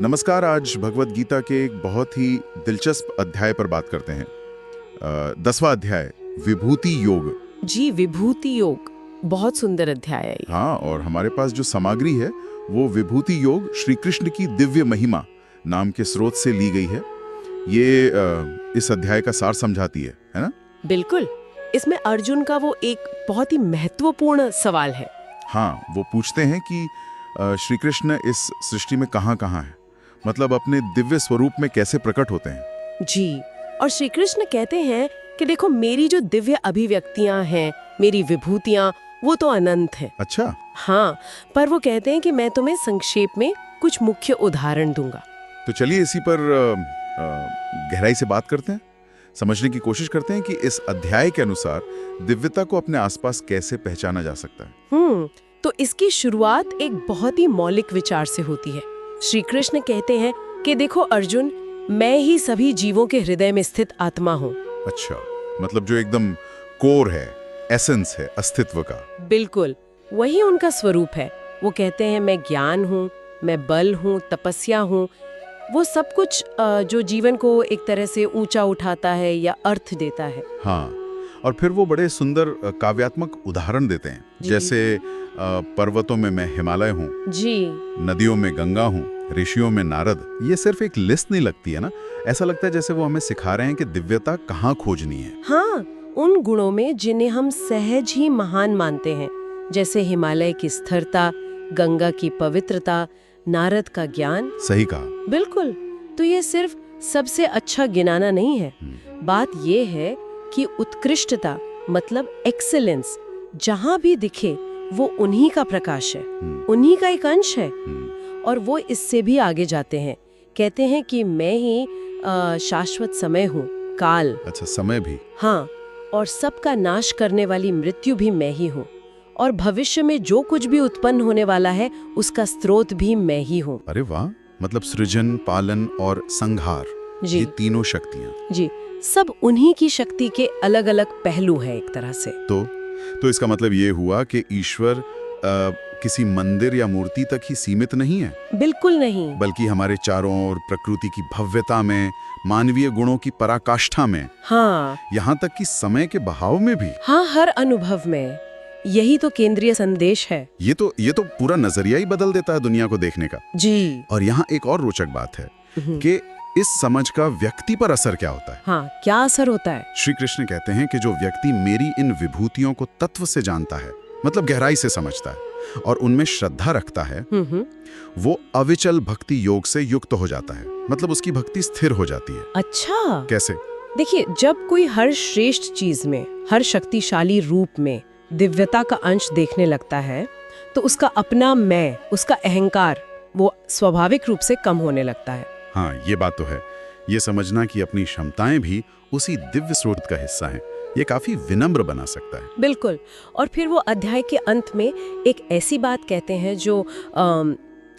नमस्कार। आज भगवत गीता के एक बहुत ही दिलचस्प अध्याय पर बात करते हैं। 10वां अध्याय, विभूति योग। जी, विभूति योग बहुत सुंदर अध्याय है ये। हाँ, और हमारे पास जो सामग्री है वो विभूति योग श्री कृष्ण की दिव्य महिमा नाम के स्रोत से ली गई है। ये इस अध्याय का सार समझाती है ना? बिल्कुल। इसमें अर्जुन का वो एक बहुत ही महत्वपूर्ण सवाल है। हाँ, वो पूछते हैं कि श्री कृष्ण इस सृष्टि में कहाँ हैं, मतलब अपने दिव्य स्वरूप में कैसे प्रकट होते हैं। जी, और श्री कृष्ण कहते हैं कि देखो, मेरी जो दिव्य अभिव्यक्तियां हैं, मेरी विभूतियां, वो तो अनंत हैं। अच्छा। हाँ, पर वो कहते हैं कि मैं तुम्हें संक्षेप में कुछ मुख्य उदाहरण दूंगा। तो चलिए इसी पर गहराई से बात करते हैं, समझने की कोशिश करते हैं कि इस अध्याय के अनुसार दिव्यता को अपने आसपास कैसे पहचाना जा सकता है। तो इसकी शुरुआत एक बहुत ही मौलिक विचार से होती है। श्री कृष्ण कहते हैं कि देखो अर्जुन, मैं ही सभी जीवों के हृदय में स्थित आत्मा हूँ। अच्छा, मतलब जो एकदम कोर है, एसेंस है अस्तित्व का। बिल्कुल, वही उनका स्वरूप है। वो कहते हैं मैं ज्ञान हूँ, मैं बल हूँ, तपस्या हूँ, वो सब कुछ जो जीवन को एक तरह से ऊंचा उठाता है या अर्थ देता है। हाँ, और फिर वो बड़े सुंदर काव्यात्मक उदाहरण देते हैं, जैसे पर्वतों में मैं हिमालय हूँ जी, नदियों में गंगा हूँ, ऋषियों में नारद। ये सिर्फ एक लिस्ट नहीं लगती है ना, ऐसा लगता है जैसे वो हमें सिखा रहे हैं कि दिव्यता कहाँ खोजनी है। हाँ, उन गुणों में जिन्हें हम सहज ही महान मानते हैं, जैसे हिमालय की स्थिरता, गंगा की पवित्रता, नारद का ज्ञान। सही कहा। बिल्कुल। तो ये सिर्फ सबसे अच्छा गिनाना नहीं है, बात ये है कि उत्कृष्टता मतलब एक्सीलेंस जहां भी दिखे वो उन्हीं का प्रकाश है, उन्हीं का एक अंश है। और वो इससे भी आगे जाते हैं, कहते हैं कि मैं ही शाश्वत समय हूँ, काल। अच्छा, समय भी। हाँ, और सबका नाश करने वाली मृत्यु भी मैं ही हूँ, और भविष्य में जो कुछ भी उत्पन्न होने वाला है उसका स्रोत भी मैं ही हूँ। अरे वाह, मतलब सृजन, पालन और संहार, जी, ये तीनों शक्तियाँ। जी, सब उन्हीं की शक्ति के अलग अलग पहलू हैं एक तरह से। तो इसका मतलब ये हुआ कि ईश्वर किसी मंदिर या मूर्ति तक ही सीमित नहीं है। बिल्कुल नहीं। बल्कि हमारे चारों ओर, प्रकृति की भव्यता में, मानवीय गुणों की पराकाष्ठा में, हाँ, यहाँ तक कि समय के बहाव में भी। हाँ, हर अनुभव में। यही तो केंद्रीय संदेश है। ये तो पूरा नजरिया ही बदल देता है दुनिया को देखने का। जी। और यहाँ एक और रोचक बात है कि इस समझ का व्यक्ति पर असर क्या होता है। हाँ, क्या असर होता है? श्री कृष्ण कहते हैं कि जो व्यक्ति मेरी इन विभूतियों को तत्व से जानता है, मतलब गहराई से समझता है और उनमें श्रद्धा रखता है, वो अविचल भक्ति योग से युक्त हो जाता है, मतलब उसकी भक्ति स्थिर हो जाती है। अच्छा, कैसे? देखिए, जब कोई हर श्रेष्ठ चीज में, हर शक्तिशाली रूप में दिव्यता का अंश देखने लगता है, तो उसका अपना मैं, उसका अहंकार, वो स्वाभाविक रूप से कम होने लगता है। हाँ, ये बात तो है। ये समझना कि अपनी क्षमताएं भी उसी दिव्य स्रोत का हिस्सा हैं, ये काफी विनम्र बना सकता है। बिल्कुल। और फिर वो अध्याय के अंत में एक ऐसी बात कहते हैं जो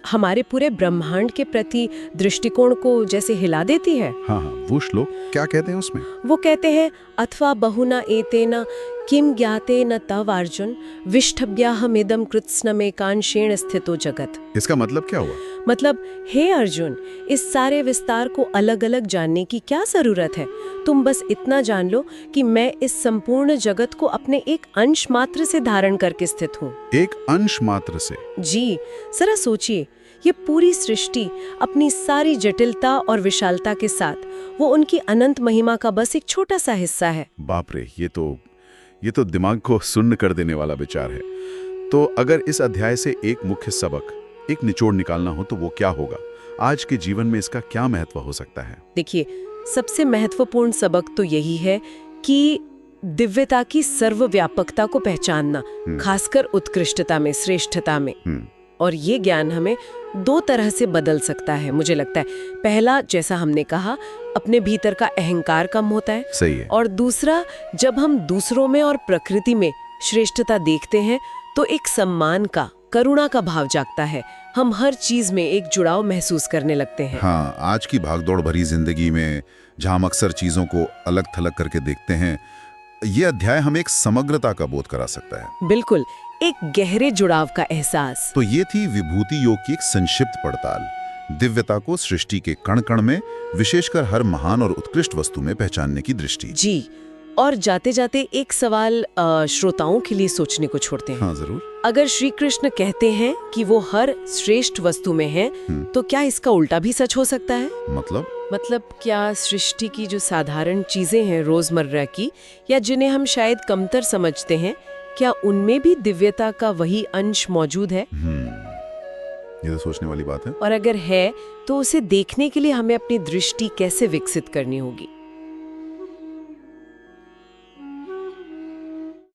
हमारे पूरे ब्रह्मांड के प्रति दृष्टिकोण को जैसे हिला देती है। हाँ, वो श्लोक क्या कहते हैं उसमें? वो कहते हैं, अथवा बहुना एतेन किम ज्ञातेन तव अर्जुन विष्ठभ्याहमिदं कृत्स्नमेकांशेन स्थितो जगत। इसका मतलब क्या हुआ? मतलब, हे अर्जुन, इस सारे विस्तार को अलग अलग जानने की क्या जरूरत है? तुम बस इतना जान लो कि मैं इस संपूर्ण जगत को अपने एक अंश मात्र से धारण करके स्थित हूँ। एक अंश मात्र से? जी, जरा सोचिए, ये पूरी सृष्टि अपनी सारी जटिलता और विशालता के साथ वो उनकी अनंत महिमा का बस एक छोटा सा हिस्सा है। बाप रे, ये तो दिमाग को सुन्न कर देने वाला विचार है। तो अगर इस अध्याय से एक मुख्य सबक, एक निचोड़ निकालना हो तो वो क्या होगा? आज के जीवन में इसका क्या महत्व हो सकता है? देखिए, सबसे महत्वपूर्ण सबक तो यही है कि दिव्यता की सर्वव्यापकता को पहचानना, खासकर उत्कृष्टता में, श्रेष्ठता में। और ये ज्ञान हमें दो तरह से बदल सकता है, मुझे लगता है। पहला, जैसा हमने कहा, अपने भीतर का अहंकार कम होता है। सही है। और दूसरा, जब हम दूसरों में और प्रकृति में श्रेष्ठता देखते हैं तो एक सम्मान का, करुणा का भाव जागता है। हम हर चीज में एक जुड़ाव महसूस करने लगते हैं। हाँ, आज की भागदौड़ भरी जिंदगी में जहाँ हम अक्सर चीजों को अलग थलग करके देखते हैं, ये अध्याय हमें एक समग्रता का बोध करा सकता है। बिल्कुल, एक गहरे जुड़ाव का एहसास। तो ये थी विभूति योग की एक संक्षिप्त पड़ताल, दिव्यता को सृष्टि के कण कण में, विशेषकर हर महान और उत्कृष्ट वस्तु में पहचानने की दृष्टि। जी, और जाते जाते एक सवाल श्रोताओं के लिए सोचने को छोड़ते हैं। हाँ जरूर। अगर श्री कृष्ण कहते हैं कि वो हर श्रेष्ठ वस्तु में है, तो क्या इसका उल्टा भी सच हो सकता है? मतलब क्या सृष्टि की जो साधारण चीजें हैं रोजमर्रा की, या जिन्हें हम शायद कमतर समझते हैं, क्या उनमें भी दिव्यता का वही अंश मौजूद है? ये तो सोचने वाली बात है। और अगर है, तो उसे देखने के लिए हमें अपनी दृष्टि कैसे विकसित करनी होगी?